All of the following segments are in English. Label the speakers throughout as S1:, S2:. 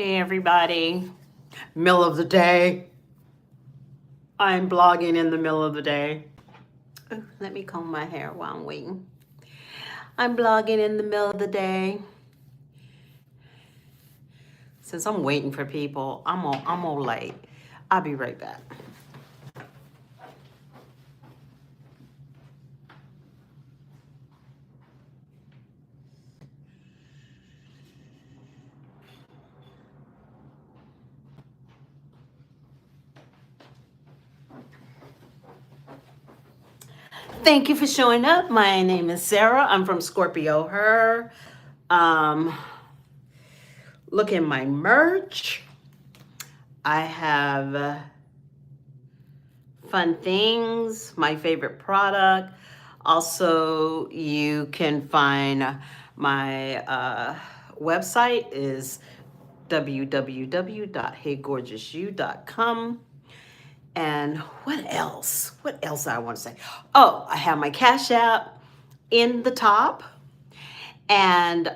S1: Hey everybody, middle of the day. I'm blogging in the middle of the day. Ooh, let me comb my hair while I'm waiting. I'm blogging in the middle of the day. Since I'm waiting for people, I'm all late. I'll be right back. Thank you for showing up. My name is Sarah. I'm from Scorpio HER. Look at my merch. I have fun things, my favorite product. Also, you can find my website is www.heygorgousyou.com. And what else? What else I want to say? Oh, I have my Cash App in the top. And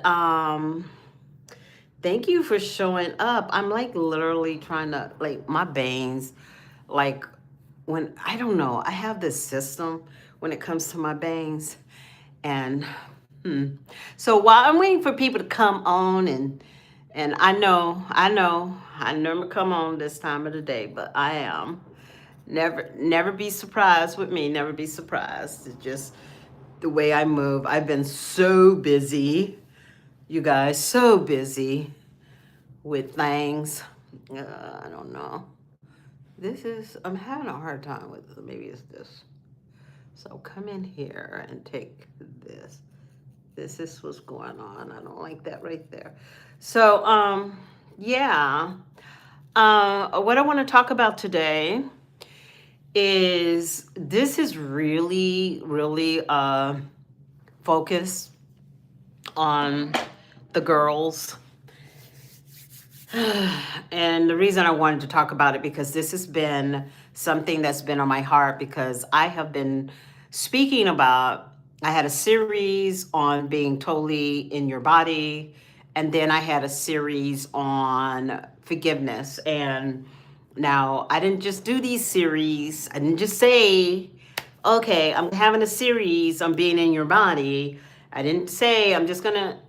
S1: thank you for showing up. I'm like literally trying to, like, my bangs, like, when I don't know, I have this system when it comes to my bangs. And so while I'm waiting for people to come on, and I never come on this time of the day, but I am. Never be surprised with me. Never be surprised. It's just the way I move. I've been so busy, you guys, so busy with things. I don't know. I'm having a hard time with, maybe it's this. So come in here and take this. This is what's going on. I don't like that right there. So, yeah. What I want to talk about today is this is really, really focused on the girls. And the reason I wanted to talk about it, because this has been something that's been on my heart, because I have been speaking about, I had a series on being totally in your body, and then I had a series on forgiveness. And now I didn't just do these series. I didn't just say, okay, I'm having a series on being in your body. I didn't say I'm just gonna,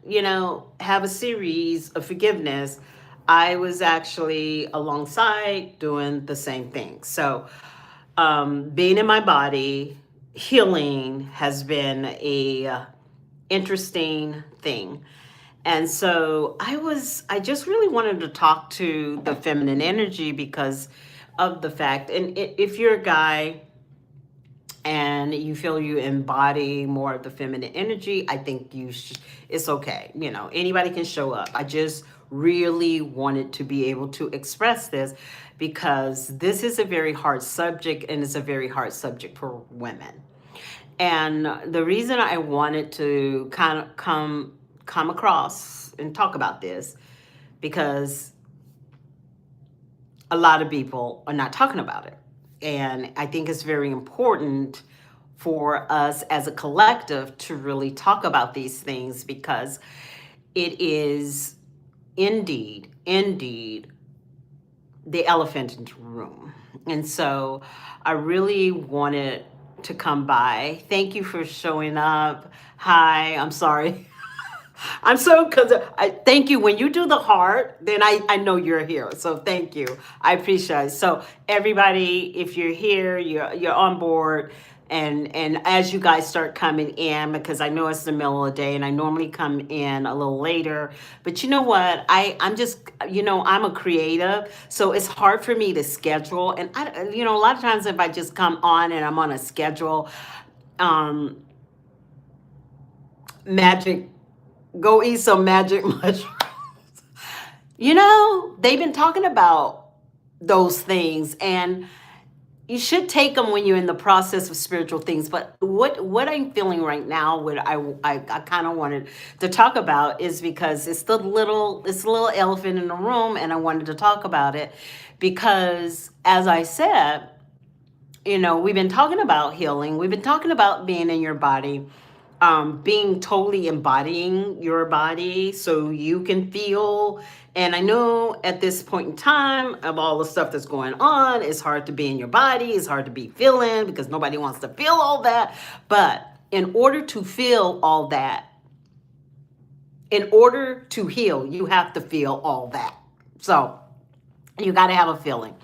S1: have a series of forgiveness. I was actually alongside doing the same thing. So, being in my body, healing has been a interesting thing. And so I just really wanted to talk to the feminine energy because of the fact, and if you're a guy and you feel you embody more of the feminine energy, I think it's okay. Anybody can show up. I just really wanted to be able to express this because this is a very hard subject, and it's a very hard subject for women. And the reason I wanted to kind of come across and talk about this, because a lot of people are not talking about it. And I think it's very important for us as a collective to really talk about these things, because it is indeed the elephant in the room. And so I really wanted to come by. Thank you for showing up. Hi, I'm sorry. I'm so, because I thank you. When you do the heart, then I know you're here. So thank you. I appreciate it. So everybody, if you're here, you're on board. And as you guys start coming in, because I know it's the middle of the day and I normally come in a little later, but you know what? I'm just, I'm a creative, so it's hard for me to schedule. And a lot of times if I just come on and I'm on a schedule, magic, go eat some magic mushrooms. They've been talking about those things, and you should take them when you're in the process of spiritual things. But what I'm feeling right now, what I kind of wanted to talk about, is because it's the little elephant in the room, and I wanted to talk about it because, as I said, we've been talking about healing. We've been talking about being in your body. being totally embodying your body so you can feel. And I know at this point in time of all the stuff that's going on, it's hard to be in your body, it's hard to be feeling because nobody wants to feel all that. But in order to feel all that, in order to heal, you have to feel all that. So you got to have a feeling.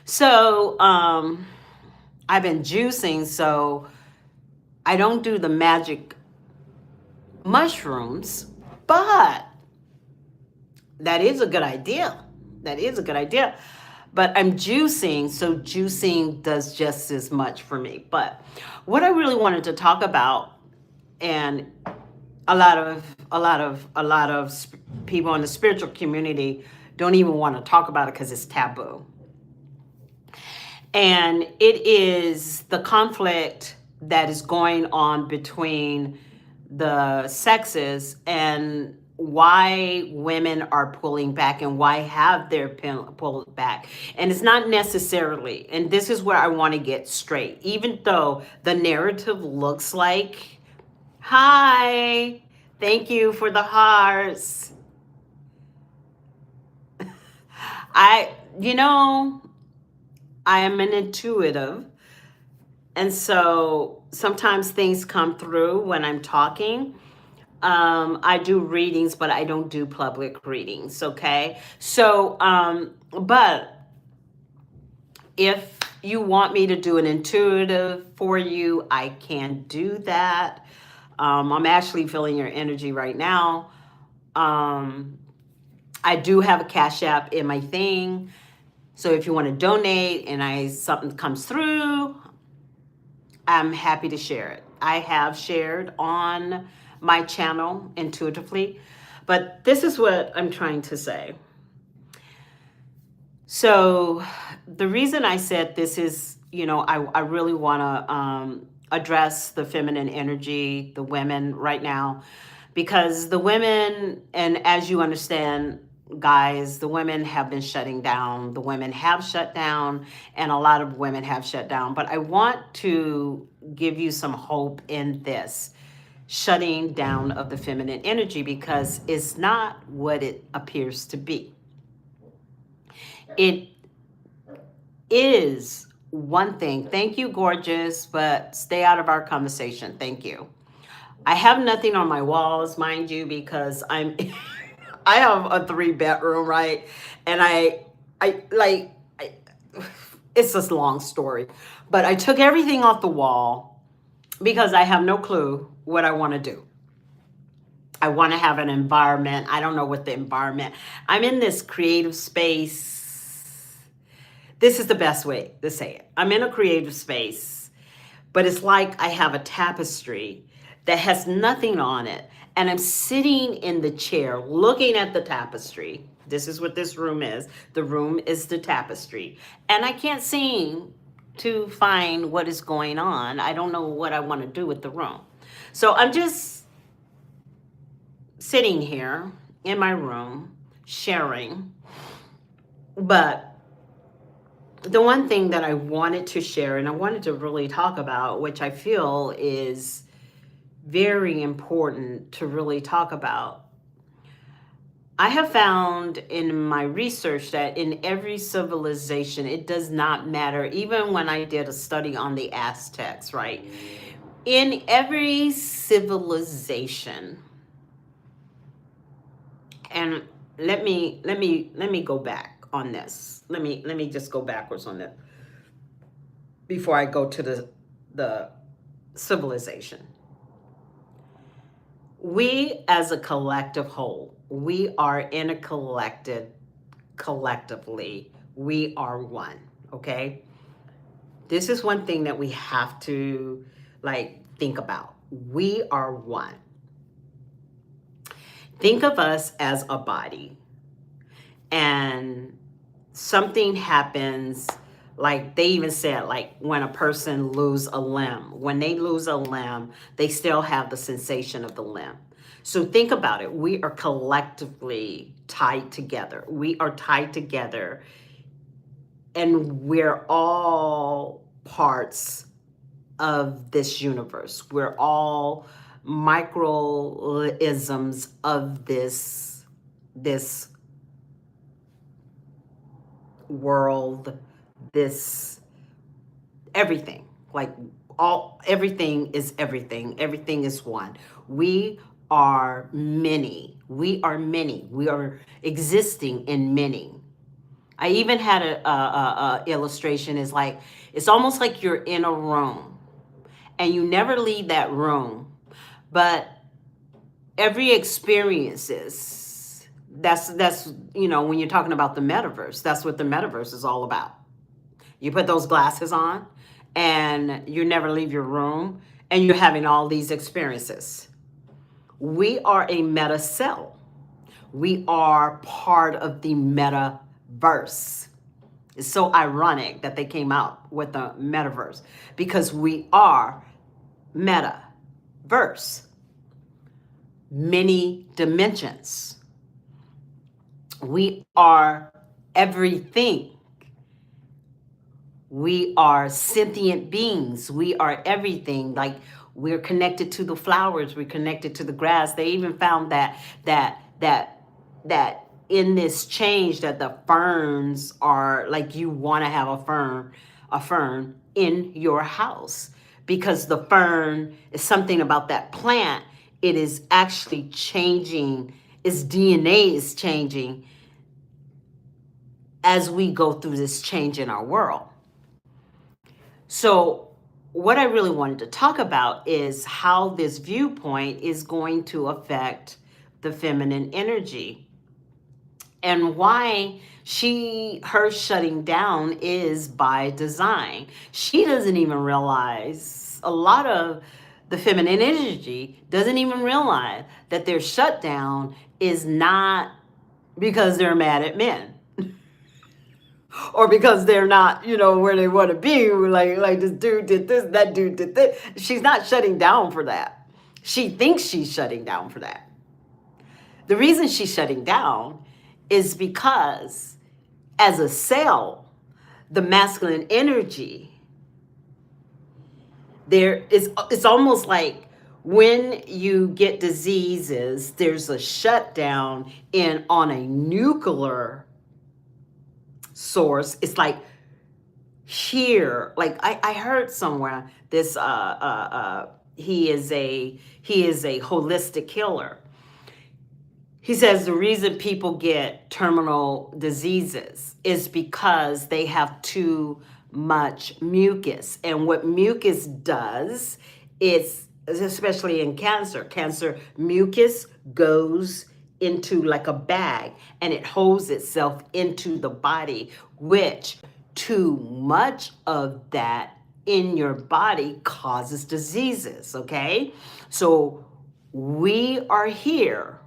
S1: So I've been juicing, so I don't do the magic mushrooms, but that is a good idea. That is a good idea. But I'm juicing, so juicing does just as much for me. But what I really wanted to talk about, and a lot of people in the spiritual community don't even want to talk about it because it's taboo. And it is the conflict that is going on between the sexes and why women are pulling back and why have their pulled back. And it's not necessarily, and this is where I want to get straight, even though the narrative looks like, hi, thank you for the hearts. I, you know, I am an intuitive. And so sometimes things come through when I'm talking. I do readings, but I don't do public readings. Okay. So, but if you want me to do an intuitive for you, I can do that. I'm actually feeling your energy right now. I do have a Cash App in my thing. So if you want to donate and something comes through, I'm happy to share it. I have shared on my channel intuitively, but this is what I'm trying to say. So the reason I said this is, I really want to address the feminine energy, the women right now, because the women, and as you understand, guys, the women have been shutting down. The women have shut down, and a lot of women have shut down. But I want to give you some hope in this shutting down of the feminine energy, because it's not what it appears to be. It is one thing. Thank you, gorgeous, but stay out of our conversation. Thank you. I have nothing on my walls, mind you, because I have a 3-bedroom, right? And it's a long story, but I took everything off the wall because I have no clue what I want to do. I want to have an environment. I don't know what the environment. I'm in this creative space. This is the best way to say it. I'm in a creative space, but it's like I have a tapestry that has nothing on it. And I'm sitting in the chair looking at the tapestry. This is what this room is. The room is the tapestry. And I can't seem to find what is going on. I don't know what I want to do with the room. So I'm just sitting here in my room sharing. But the one thing that I wanted to share and I wanted to really talk about, which I feel is very important to really talk about. I have found in my research that in every civilization, it does not matter, even when I did a study on the Aztecs, right? In every civilization, and let me go back on this. Let me just go backwards on that before I go to the civilization. We as a collective whole, we are in a collectively, we are one, okay? This is one thing that we have to think about. We are one. Think of us as a body, and something happens, like they even said, like when a person lose a limb, when they lose a limb, they still have the sensation of the limb. So think about it. We are collectively tied together. We are tied together, and we're all parts of this universe. We're all microisms of this world, this everything. Like everything is everything. Everything is one. We are many. We are many. We are existing in many. I even had a illustration. Is like it's almost like you're in a room and you never leave that room, but every experiences. That's when you're talking about the metaverse. That's what the metaverse is all about. You put those glasses on, and you never leave your room, and you're having all these experiences. We are a meta cell. We are part of the metaverse. It's so ironic that they came out with the metaverse because we are metaverse, many dimensions. We are everything. We are sentient beings. We are everything. Like we're connected to the flowers. We're connected to the grass. They even found that in this change that the ferns are like you want to have a fern in your house because the fern is something about that plant. It is actually changing. Its DNA is changing as we go through this change in our world. So, what I really wanted to talk about is how this viewpoint is going to affect the feminine energy and why her shutting down is by design. She doesn't even realize, a lot of the feminine energy doesn't even realize that their shutdown is not because they're mad at men or because they're not, where they want to be. Like this dude did this, that dude did this. She's not shutting down for that. She thinks she's shutting down for that. The reason she's shutting down is because as a cell, the masculine energy, it's almost like when you get diseases, there's a shutdown on a nuclear source. It's like here, like I heard somewhere this he is a holistic healer. He says the reason people get terminal diseases is because they have too much mucus. And what mucus does is, especially in cancer mucus goes into like a bag and it holds itself into the body, which too much of that in your body causes diseases, okay? So we are here,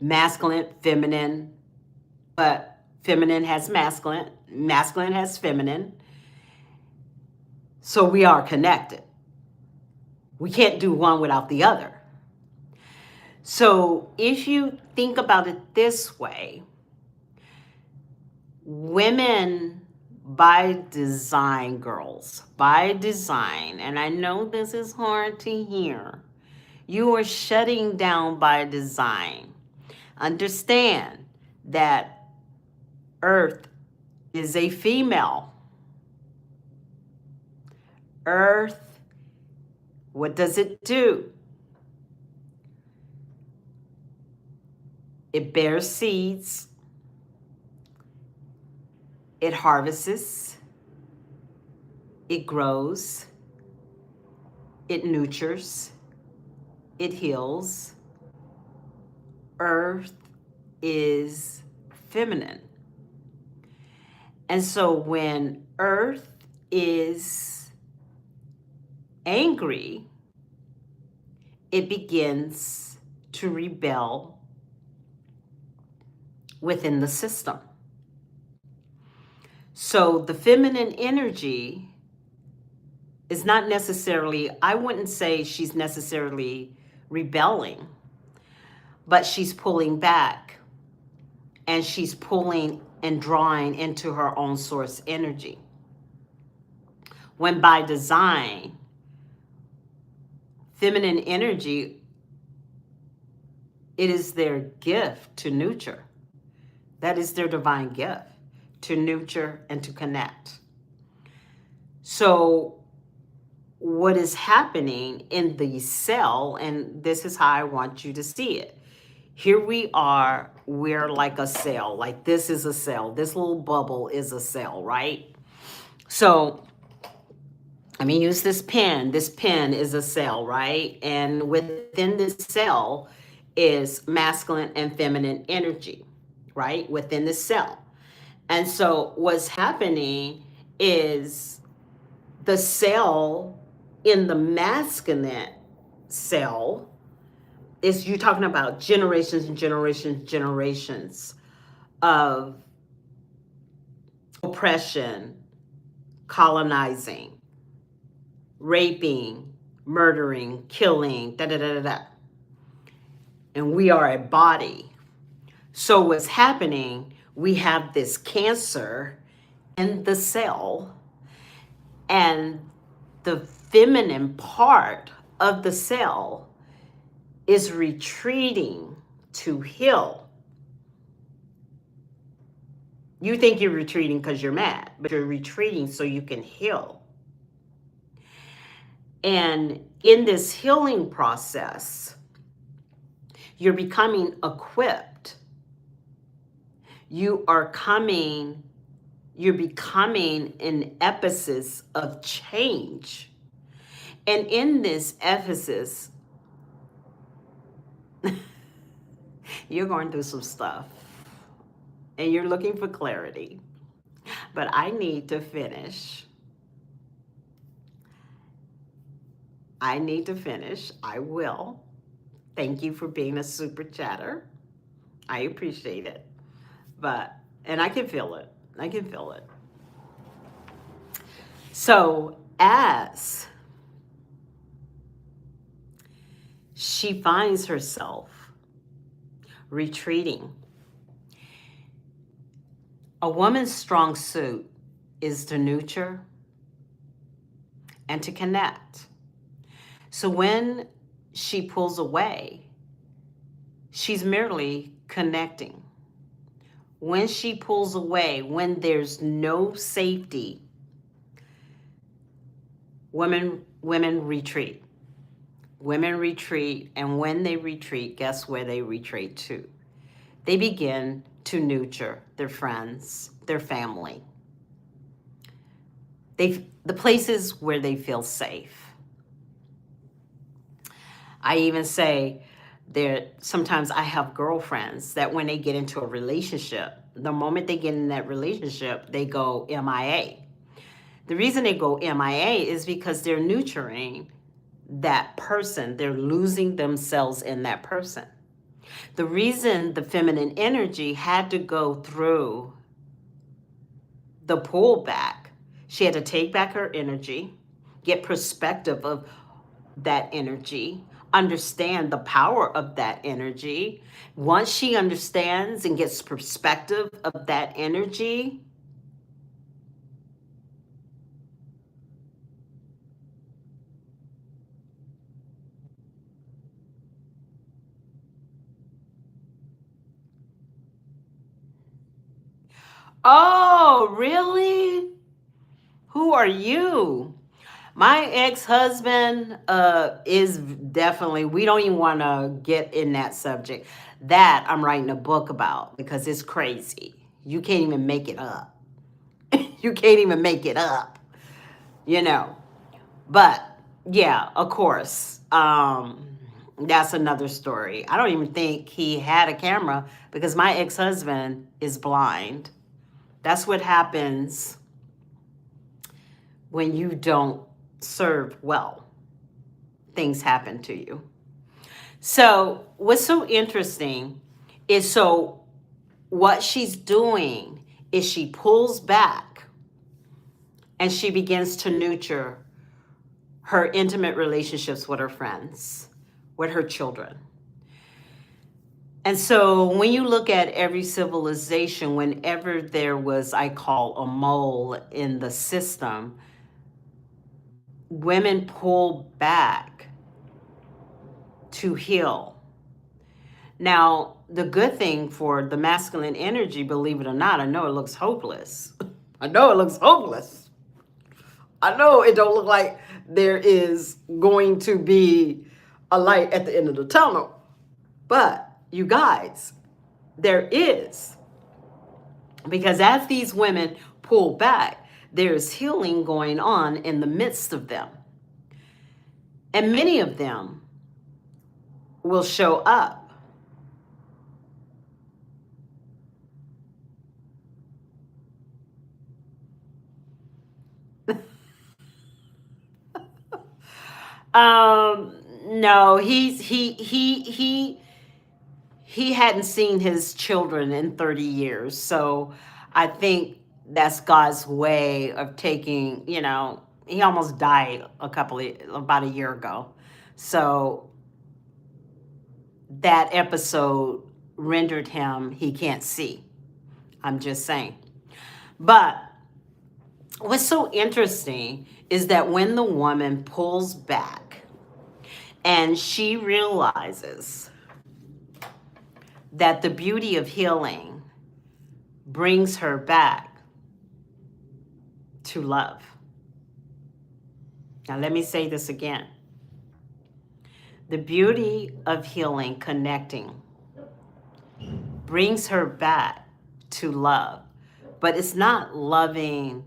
S1: masculine, feminine, but feminine has masculine, masculine has feminine. So we are connected. We can't do one without the other. So if you think about it this way, women by design, girls, by design, and I know this is hard to hear, you are shutting down by design. Understand that Earth is a female. Earth, what does it do? It bears seeds. It harvests. It grows. It nurtures. It heals. Earth is feminine. And so when Earth is angry, it begins to rebel within the system. So the feminine energy is not necessarily, I wouldn't say she's necessarily rebelling, but she's pulling back and she's pulling and drawing into her own source energy. When by design, feminine energy, it is their gift to nurture. That is their divine gift, to nurture and to connect. So what is happening in the cell, and this is how I want you to see it. Here we are, we're like a cell, like this is a cell. This little bubble is a cell, right? So let me use this pen. This pen is a cell, right? And within this cell is masculine and feminine energy, right? Within the cell. And so what's happening is the cell in the masculine cell is, you're talking about generations and generations of oppression, colonizing, raping, murdering, killing, da da da da da. And we are a body. So what's happening, we have this cancer in the cell, and the feminine part of the cell is retreating to heal. You think you're retreating because you're mad, but you're retreating so you can heal. And in this healing process, you're becoming equipped. You're becoming an emphasis of change. And in this emphasis, you're going through some stuff and you're looking for clarity. But I need to finish. I will. Thank you for being a super chatter. I appreciate it. And I can feel it. So as she finds herself retreating, a woman's strong suit is to nurture and to connect. So when she pulls away, she's merely connecting. When she pulls away, when there's no safety, women retreat. Women retreat, and when they retreat, guess where they retreat to? They begin to nurture their friends, their family. The places where they feel safe. I even say sometimes I have girlfriends that when they get into a relationship, the moment they get in that relationship, they go MIA. The reason they go MIA is because they're nurturing that person. They're losing themselves in that person. The reason the feminine energy had to go through the pullback, she had to take back her energy, get perspective of that energy, understand the power of that energy. Once she understands and gets perspective of that energy, oh, really? Who are you? My ex-husband is definitely, we don't even want to get in that subject. That I'm writing a book about because it's crazy. You can't even make it up. You can't even make it up, you know. But yeah, of course, that's another story. I don't even think he had a camera because my ex-husband is blind. That's what happens when you don't serve well. Things happen to you. So what's so interesting is, so what she's doing is she pulls back and she begins to nurture her intimate relationships with her friends, with her children. And so when you look at every civilization, whenever there was, I call a mole in the system, women pull back to heal. Now, the good thing for the masculine energy, believe it or not, I know it looks hopeless. I know it looks hopeless. I know it don't look like there is going to be a light at the end of the tunnel. But you guys, there is. Because as these women pull back, there's healing going on in the midst of them. And many of them will show up. No, he hadn't seen his children in 30 years. So I think that's God's way of taking, he almost died about a year ago. So that episode rendered him, he can't see. I'm just saying. But what's so interesting is that when the woman pulls back and she realizes that the beauty of healing brings her back to love. Now, let me say this again. The beauty of healing, connecting, brings her back to love. But it's not loving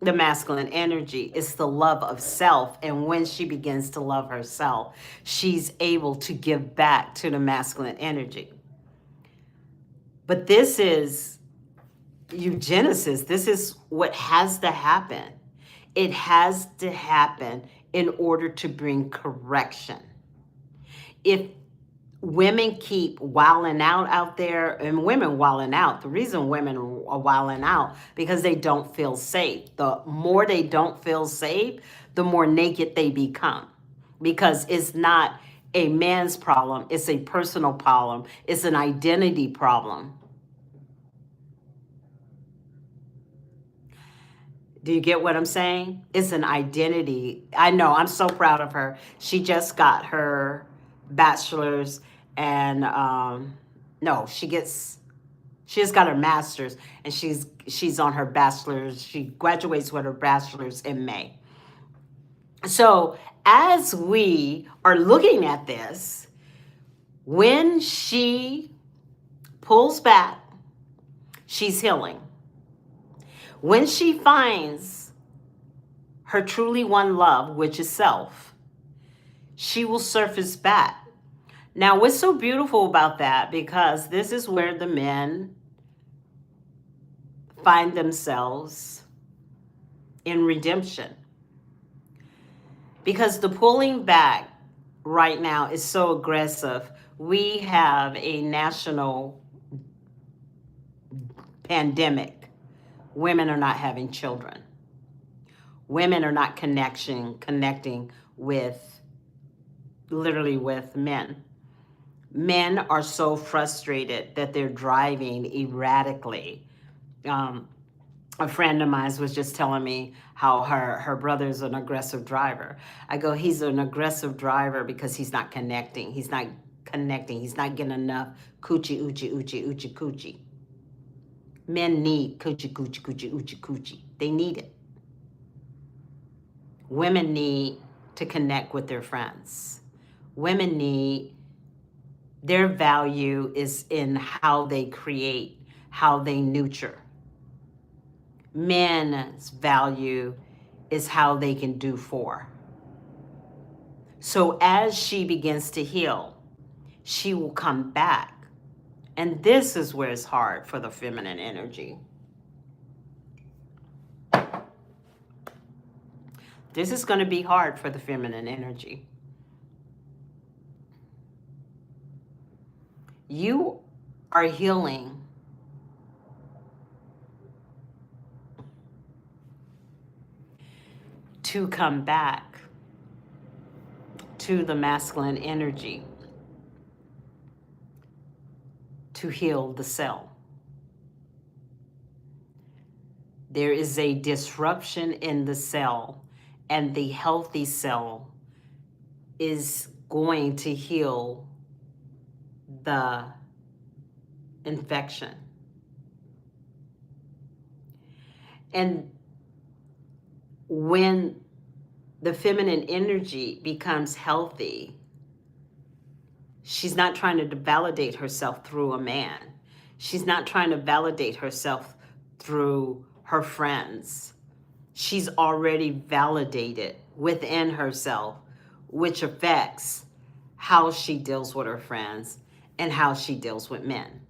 S1: the masculine energy, it's the love of self. And when she begins to love herself, she's able to give back to the masculine energy. But this is eugenesis. This is what has to happen. It has to happen in order to bring correction. If women keep wilding out there, and women wilding out, the reason women are wilding out because they don't feel safe. The more they don't feel safe, the more naked they become, because it's not a man's problem, it's a personal problem, it's an identity problem. Do you get what I'm saying? It's an identity. I know, I'm so proud of her. She just got her bachelor's, and no, she just got her master's, and she's on her bachelor's. She graduates with her bachelor's in May. So as we are looking at this, when she pulls back, she's healing. When she finds her truly one love, which is self, she will surface back. Now, what's so beautiful about that, because this is where the men find themselves in redemption. Because the pulling back right now is so aggressive. We have a national pandemic. Women are not having children. Women are not connecting with, literally with men. Men are so frustrated that they're driving erratically. A friend of mine was just telling me how her brother's an aggressive driver. I go, he's an aggressive driver because he's not connecting. He's not connecting. He's not getting enough coochie, oochie, oochie, oochie, coochie. Men need coochie, coochie, coochie, oochie, coochie. They need it. Women need to connect with their friends. Women need, their value is in how they create, how they nurture. Men's value is how they can do for. So as she begins to heal, she will come back. And this is where it's hard for the feminine energy. This is going to be hard for the feminine energy. You are healing to come back to the masculine energy, to heal the cell. There is a disruption in the cell, and the healthy cell is going to heal the infection. And when the feminine energy becomes healthy, she's not trying to validate herself through a man. She's not trying to validate herself through her friends. She's already validated within herself, which affects how she deals with her friends and how she deals with men.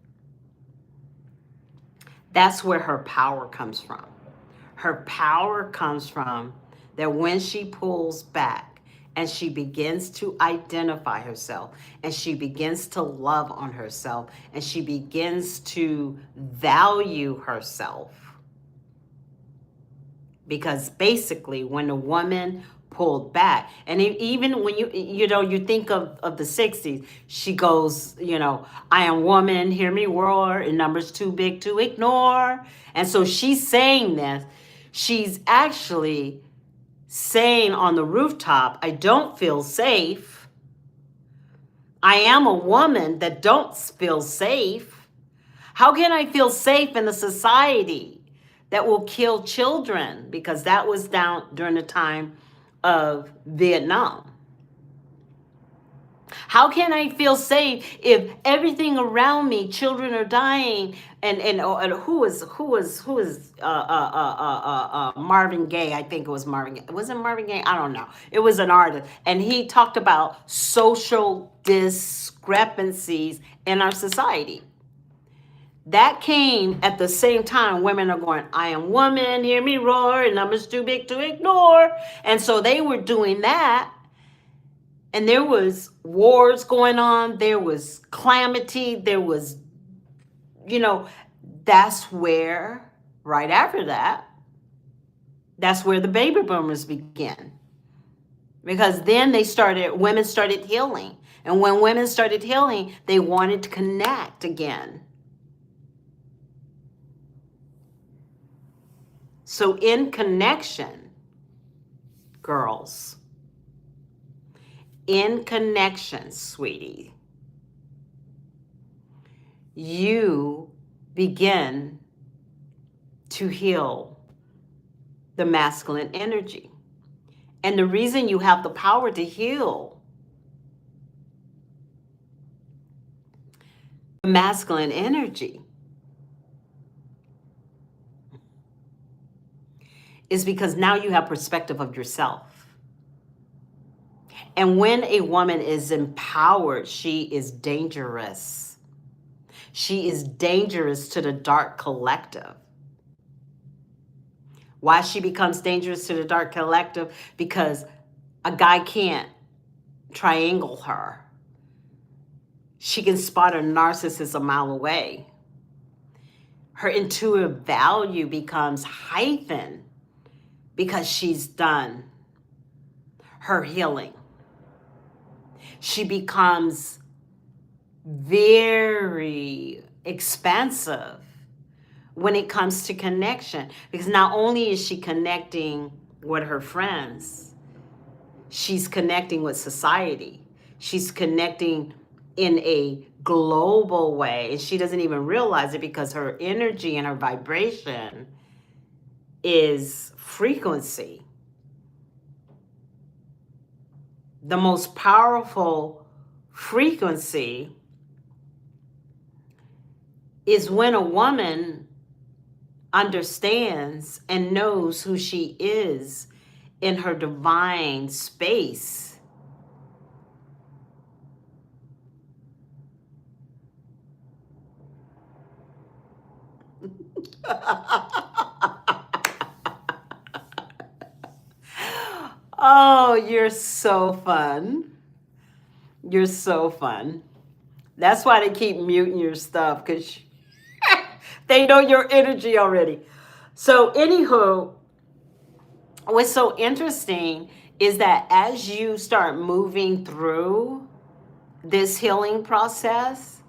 S1: That's where her power comes from. Her power comes from that when she pulls back and she begins to identify herself and she begins to love on herself and she begins to value herself. Because basically when a woman pulled back, and even when you think of the 60s, she goes, I am woman, hear me roar, and numbers too big to ignore. And so she's saying this. She's actually saying on the rooftop, I don't feel safe. I am a woman that don't feel safe. How can I feel safe in a society that will kill children? Because that was down during the time of Vietnam. How can I feel safe if everything around me, children are dying, and who was Marvin Gaye? I think it was Marvin Gaye. Was it Marvin Gaye? I don't know. It was an artist, and he talked about social discrepancies in our society. That came at the same time women are going, I am woman, hear me roar, and numbers too big to ignore. And so they were doing that. And there was wars going on. There was calamity. There was, that's where, right after that, that's where the baby boomers began. Because then women started healing. And when women started healing, they wanted to connect again. So in connection, girls, in connection, sweetie, you begin to heal the masculine energy. And the reason you have the power to heal the masculine energy is because now you have perspective of yourself. And when a woman is empowered, she is dangerous. She is dangerous to the dark collective. Why she becomes dangerous to the dark collective? Because a guy can't triangle her. She can spot a narcissist a mile away. Her intuitive value becomes heightened because she's done her healing. She becomes very expansive when it comes to connection, because not only is she connecting with her friends, she's connecting with society. She's connecting in a global way, and she doesn't even realize it because her energy and her vibration is frequency. The most powerful frequency is when a woman understands and knows who she is in her divine space. Oh, you're so fun. You're so fun. That's why they keep muting your stuff, because they know your energy already. So anywho, what's so interesting is that as you start moving through this healing process,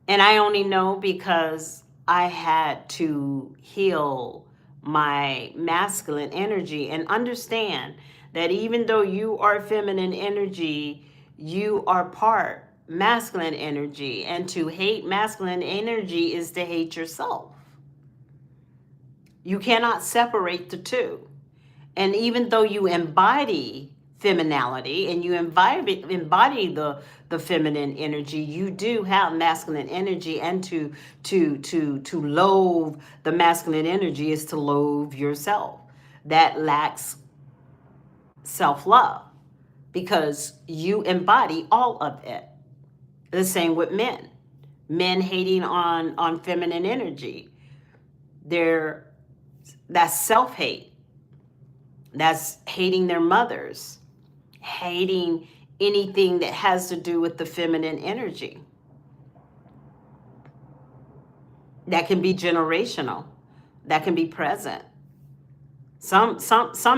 S1: and I only know because I had to heal my masculine energy and understand That even though you are feminine energy, you are part masculine energy. And to hate masculine energy is to hate yourself. You cannot separate the two. And even though you embody femininity and you embody the feminine energy, you do have masculine energy. And to loathe the masculine energy is to loathe yourself. That lacks self-love because you embody all of it. The same with men. Men hating on feminine energy. That's self-hate. That's hating their mothers, hating anything that has to do with the feminine energy. That can be generational. That can be present. Some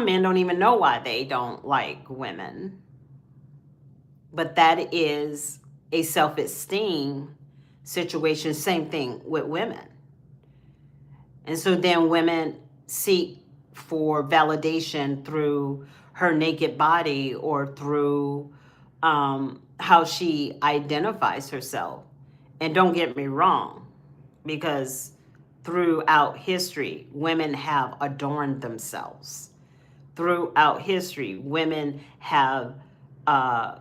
S1: men don't even know why they don't like women. But that is a self-esteem situation. Same thing with women. And so then women seek for validation through her naked body or through how she identifies herself. And don't get me wrong, because throughout history, women have adorned themselves. Throughout history, women are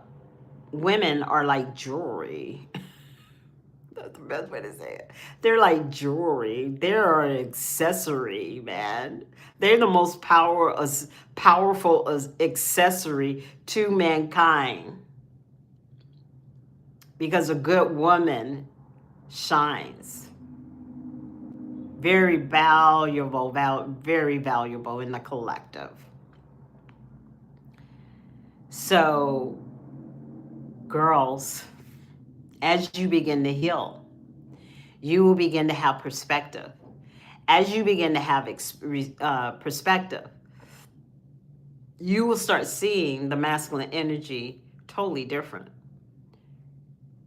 S1: like jewelry. That's the best way to say it. They're like jewelry. They're an accessory, man. They're the most powerful accessory to mankind. Because a good woman shines. Very valuable in the collective. So, girls, as you begin to heal, you will begin to have perspective. As you begin to have perspective, you will start seeing the masculine energy totally different.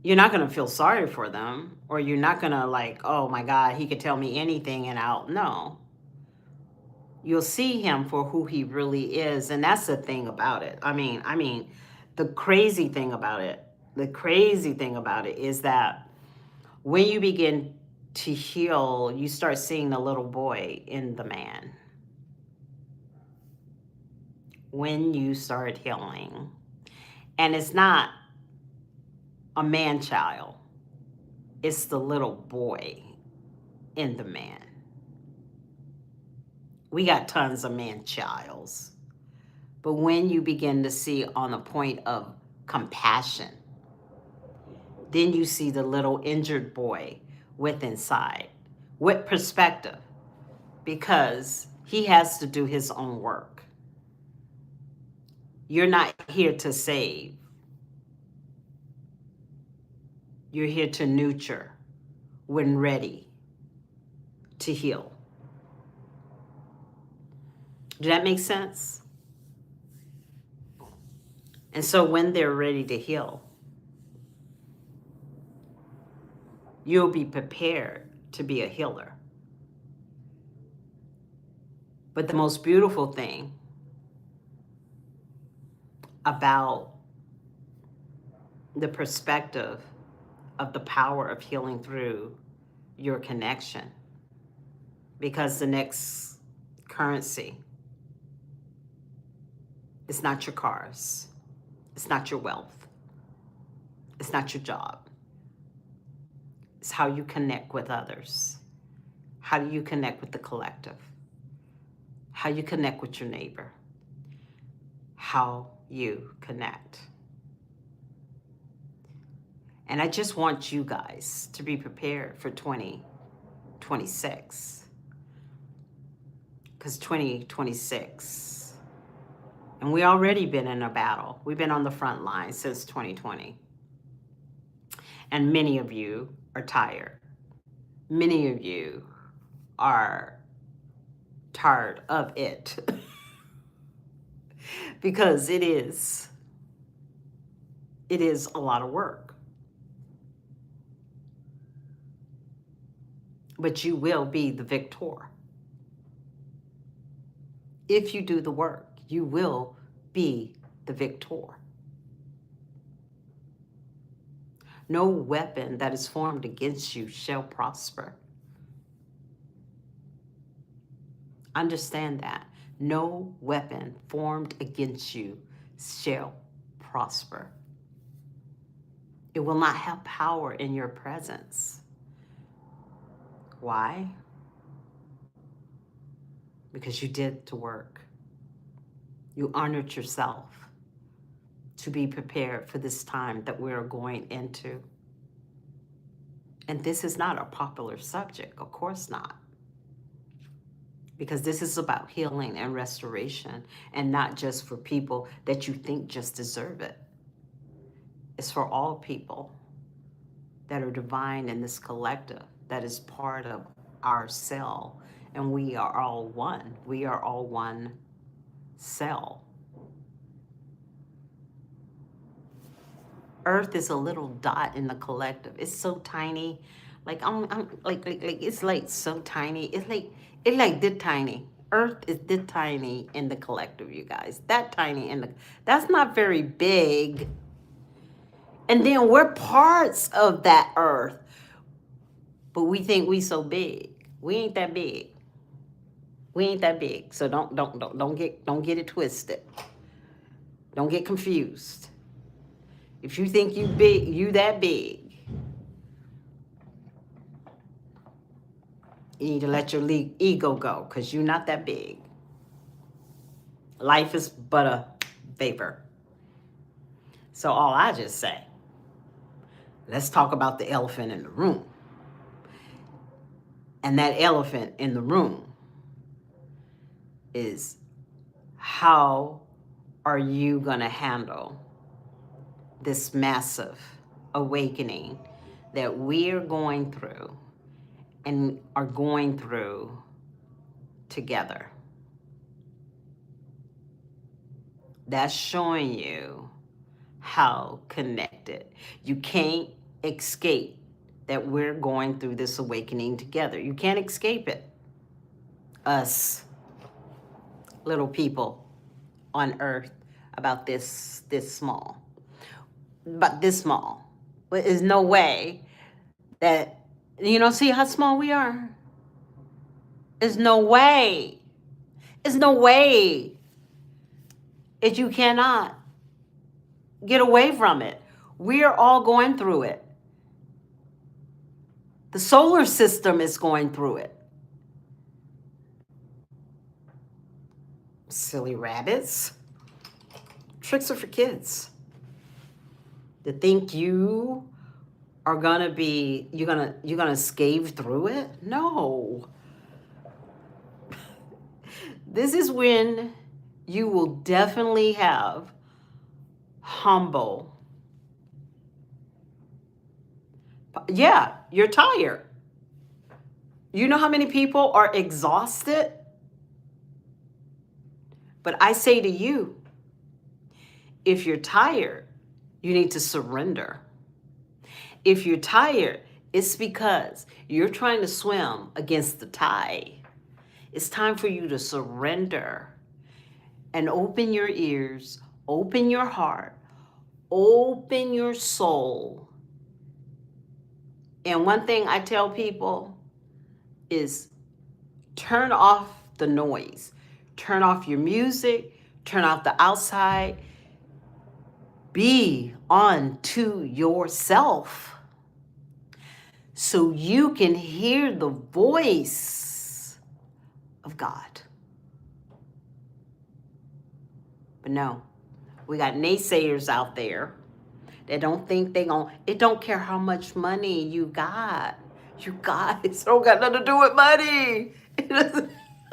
S1: You're not going to feel sorry for them, or you're not going to like, oh my God, he could tell me anything and no. You'll see him for who he really is. And that's the thing about it. I mean, the crazy thing about it is that when you begin to heal, you start seeing the little boy in the man. When you start healing. And it's not a man child. It's the little boy in the man. We got tons of man childs. But when you begin to see on the point of compassion, then you see the little injured boy with inside, with perspective, because he has to do his own work. You're not here to save. You're here to nurture when ready to heal. Does that make sense? And so when they're ready to heal, you'll be prepared to be a healer. But the most beautiful thing about the perspective of the power of healing through your connection, because the next currency is not your cars, it's not your wealth, it's not your job. It's how you connect with others. How do you connect with the collective? How you connect with your neighbor? How you connect. And I just want you guys to be prepared for 2026. Because 2026, and we already been in a battle. We've been on the front line since 2020. And many of you are tired. Many of you are tired of it. Because it is a lot of work. But you will be the victor. If you do the work, you will be the victor. No weapon that is formed against you shall prosper. Understand that. No weapon formed against you shall prosper. It will not have power in your presence. Why? Because you did the work. You honored yourself to be prepared for this time that we're going into. And this is not a popular subject, of course not. Because this is about healing and restoration, and not just for people that you think just deserve it. It's for all people that are divine in this collective, that is part of our cell, and we are all one. We are all one cell. Earth is a little dot in the collective. It's so tiny. Like I'm like it's like so tiny. It's like this tiny. Earth is this tiny in the collective, you guys. That tiny in the, that's not very big. And then we're parts of that earth. But we think we so big. We ain't that big. We ain't that big. So don't get it twisted. Don't get confused. If you think you big, you that big, you need to let your ego go, because you're not that big. Life is but a vapor. So all I just say, let's talk about the elephant in the room. And that elephant in the room is, how are you going to handle this massive awakening that we're going through and are going through together? That's showing you how connected. You can't escape that we're going through this awakening together. You can't escape it. Us little people on earth, about this small. But this small. But there's no way that, see how small we are? There's no way. There's no way that you cannot get away from it. We are all going through it. The solar system is going through it. Silly rabbits. Tricks are for kids. To think you are gonna be, you're gonna scave through it? No. This is when you will definitely have humble. Yeah, you're tired. You know how many people are exhausted? But I say to you, if you're tired, you need to surrender. If you're tired, it's because you're trying to swim against the tide. It's time for you to surrender and open your ears, open your heart, open your soul. And one thing I tell people is turn off the noise. Turn off your music, turn off the outside. Be unto yourself so you can hear the voice of God. But no, we got naysayers out there that don't think it don't care how much money you got. You guys don't got nothing to do with money.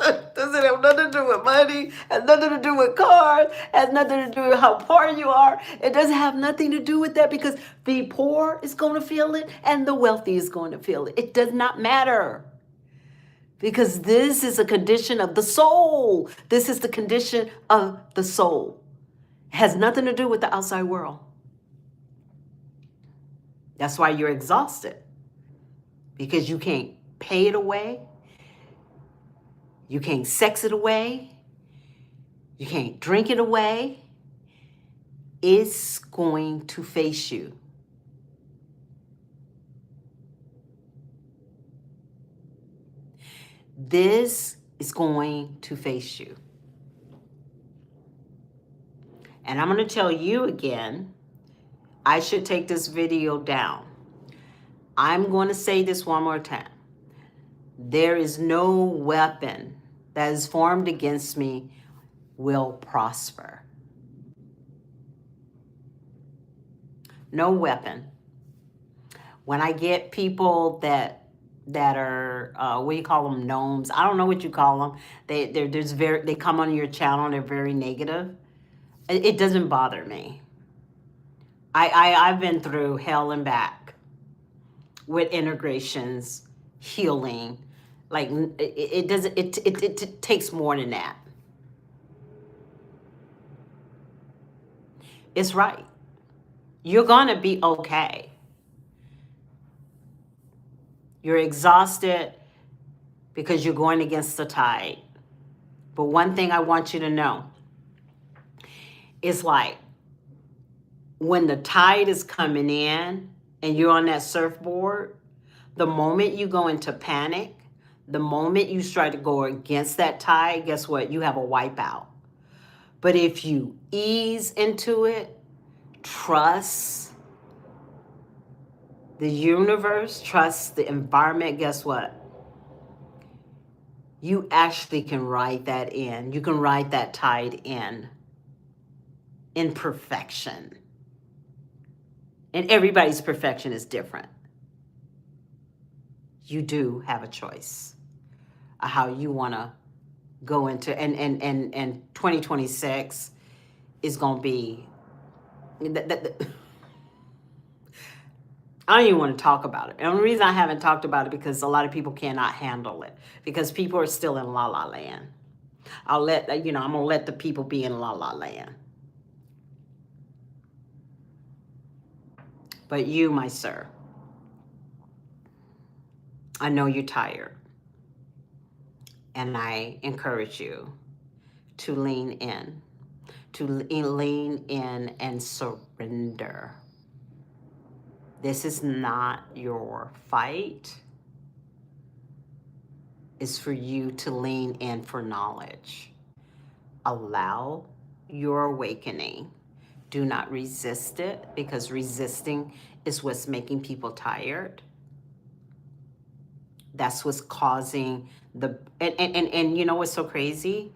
S1: It doesn't have nothing to do with money, has nothing to do with cars, has nothing to do with how poor you are. It doesn't have nothing to do with that, because the poor is going to feel it and the wealthy is going to feel it. It does not matter, because this is a condition of the soul. This is the condition of the soul. It has nothing to do with the outside world. That's why you're exhausted, because you can't pay it away. You can't sex it away. You can't drink it away. is going to face you. This is going to face you. And I'm going to tell you again, I should take this video down. I'm going to say this one more time. There is no weapon that is formed against me will prosper. No weapon. When I get people that are what do you call them, gnomes? I don't know what you call them. They come on your channel and they're very negative. It doesn't bother me. I've been through hell and back with integrations, healing. Like it doesn't. It takes more than that. It's right. You're gonna be okay. You're exhausted because you're going against the tide. But one thing I want you to know is like when the tide is coming in and you're on that surfboard, the moment you go into panic, the moment you try to go against that tide, guess what? You have a wipeout. But if you ease into it, trust the universe, trust the environment, guess what? You actually can ride that in. You can ride that tide in perfection. And everybody's perfection is different. You do have a choice of how you want to go into, and 2026 is going to be, I don't even want to talk about it. And the reason I haven't talked about it because a lot of people cannot handle it because people are still in la la land. I'm going to let the people be in la la land. But you, my sir, I know you're tired. And I encourage you to lean in, and surrender. This is not your fight. It's for you to lean in for knowledge. Allow your awakening. Do not resist it because resisting is what's making people tired. That's what's causing and you know what's so crazy?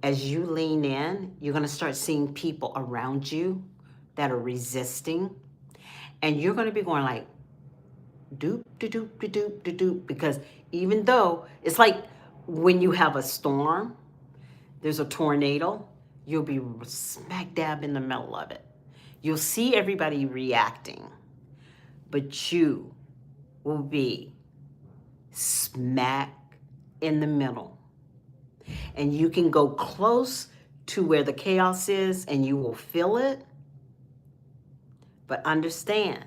S1: As you lean in, you're going to start seeing people around you that are resisting. And you're going to be going like, doop, doop, doop, doop, doop, doop. Because even though it's like when you have a storm, there's a tornado, you'll be smack dab in the middle of it. You'll see everybody reacting, but you will be smack in the middle. And you can go close to where the chaos is and you will feel it. But understand,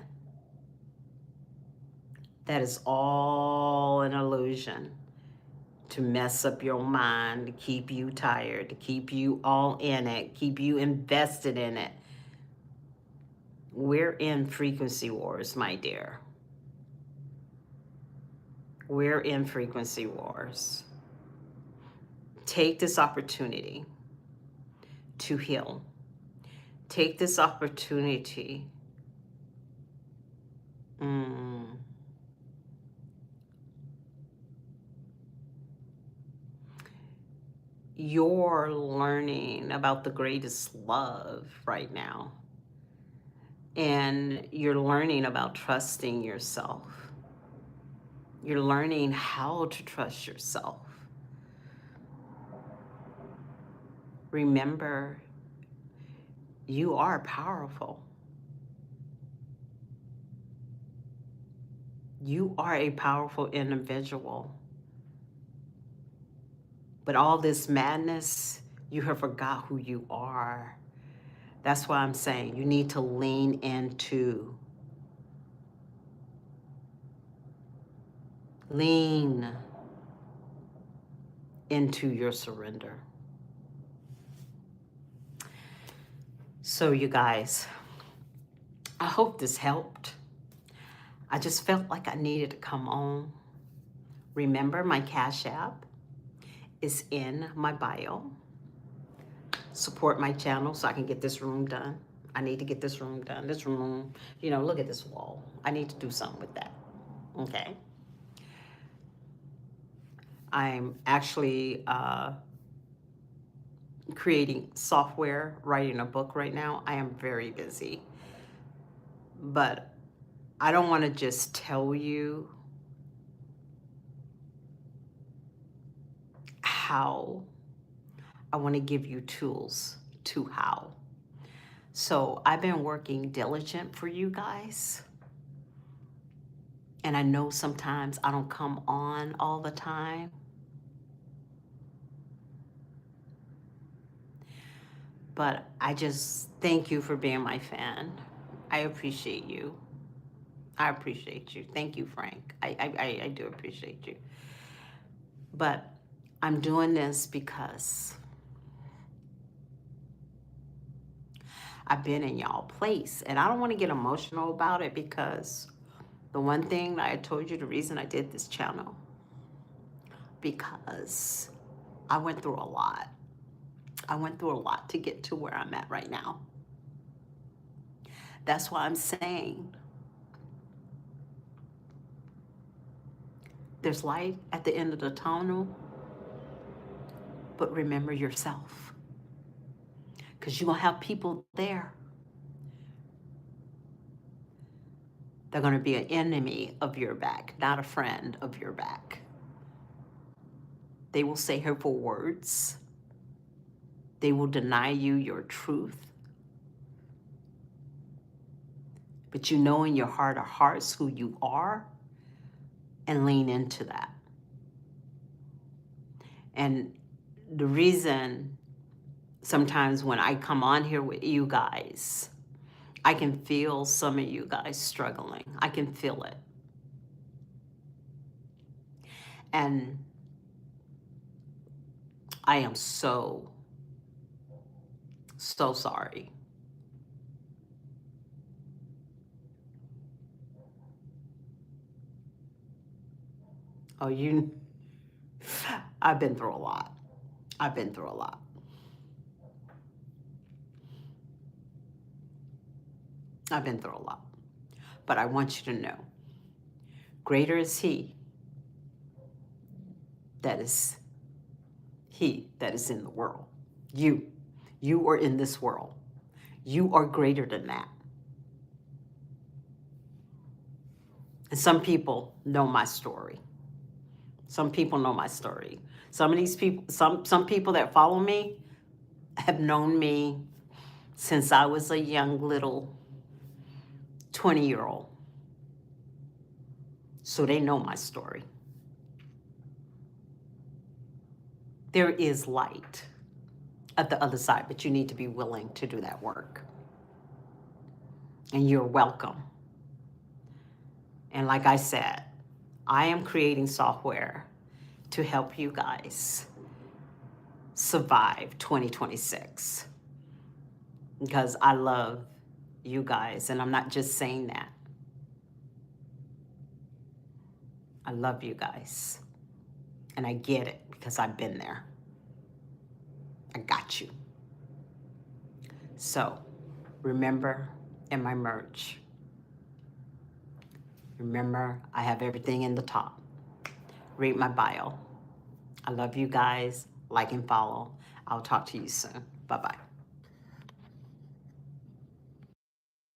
S1: that is all an illusion to mess up your mind, to keep you tired, to keep you all in it, keep you invested in it. We're in frequency wars, my dear. We're in frequency wars. Take this opportunity to heal. Take this opportunity You're learning about the greatest love right now. And you're learning about trusting yourself. You're learning how to trust yourself. Remember, you are powerful. You are a powerful individual. But all this madness, you have forgot who you are. That's why I'm saying you need to lean into. Lean into your surrender. So you guys, I hope this helped. I just felt like I needed to come on. Remember, my Cash App is in my bio. Support my channel so I can get this room done. I need to get this room done. This room, you know, look at this wall. I need to do something with that. Okay. I'm actually creating software, writing a book right now. I am very busy. But I don't want to just tell you how. I want to give you tools to how. So I've been working diligent for you guys. And I know sometimes I don't come on all the time. But I just thank you for being my fan. I appreciate you. I appreciate you. Thank you, Frank. I do appreciate you. But I'm doing this because I've been in y'all place. And I don't want to get emotional about it, because the one thing that I told you, the reason I did this channel, because I went through a lot. I went through a lot to get to where I'm at right now. That's why I'm saying there's light at the end of the tunnel, but remember yourself. Because you're going to have people there. They're going to be an enemy of your back, not a friend of your back. They will say hurtful words. They will deny you your truth. But you know in your heart of hearts who you are, and lean into that. And the reason sometimes when I come on here with you guys, I can feel some of you guys struggling. I can feel it. And I am so sorry. Oh, I've been through a lot. I've been through a lot. I've been through a lot. But I want you to know, greater is He that is in the world. You are in this world. You are greater than that. And some people know my story. Some people know my story. Some of these people, some people that follow me have known me since I was a young little 20-year-old. So they know my story. There is light at the other side, but you need to be willing to do that work. And you're welcome. And like I said, I am creating software to help you guys survive 2026. Because I love you guys, and I'm not just saying that. I love you guys. And I get it because I've been there. I got you. So, remember in my merch, remember I have everything in the top. Read my bio. I love you guys. Like and follow. I'll talk to you soon. Bye-bye.